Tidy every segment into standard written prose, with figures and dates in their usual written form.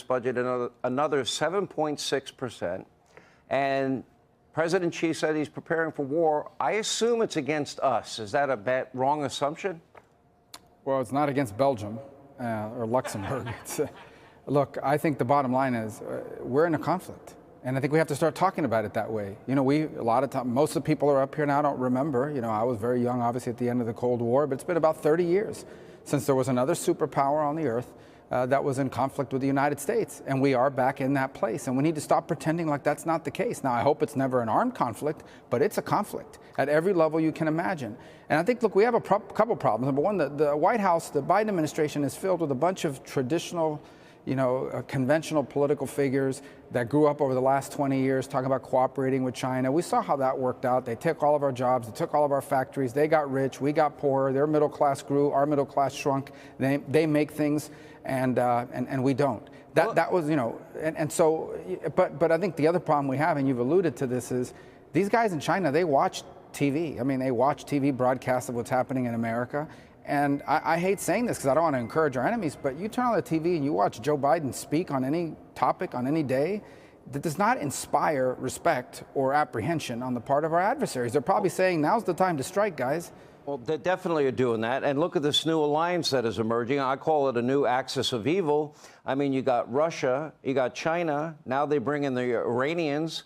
budget another 7.6%. And President Xi said he's preparing for war. I assume it's against us. Is that a wrong assumption? Well, it's not against Belgium or Luxembourg. Look, I think the bottom line is we're in a conflict. And I think we have to start talking about it that way. You know, a lot of time, most of the people who are up here now don't remember. You know, I was very young, obviously, at the end of the Cold War, but it's been about 30 years since there was another superpower on the earth that was in conflict with the United States. And we are back in that place. And we need to stop pretending like that's not the case. Now, I hope it's never an armed conflict, but it's a conflict at every level you can imagine. And I think, look, we have a couple problems. Number one, the White House, the Biden administration is filled with a bunch of traditional, conventional political figures that grew up over the last 20 years talking about cooperating with China. We saw how that worked out. They took all of our jobs, they took all of our factories, they got rich, we got poorer, their middle class grew, our middle class shrunk. They make things and we don't. That was, and so, but I think the other problem we have, and you've alluded to this, is these guys in China, they watch TV. I mean, they watch TV broadcasts of what's happening in America. And I hate saying this because I don't want to encourage our enemies, but you turn on the TV and you watch Joe Biden speak on any topic, on any day, that does not inspire respect or apprehension on the part of our adversaries. They're probably saying, now's the time to strike, guys. Well, they definitely are doing that. And look at this new alliance that is emerging. I call it a new axis of evil. I mean, you got Russia, you got China. Now they bring in the Iranians.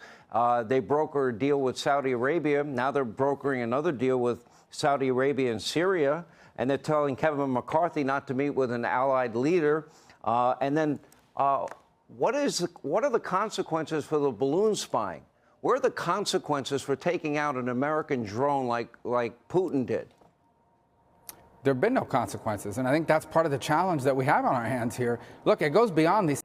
They broker a deal with Saudi Arabia. Now they're brokering another deal with Saudi Arabia and Syria. And they're telling Kevin McCarthy not to meet with an allied leader. And then what are the consequences for the balloon spying? What are the consequences for taking out an American drone like Putin did? There have been no consequences. And I think that's part of the challenge that we have on our hands here. Look, it goes beyond these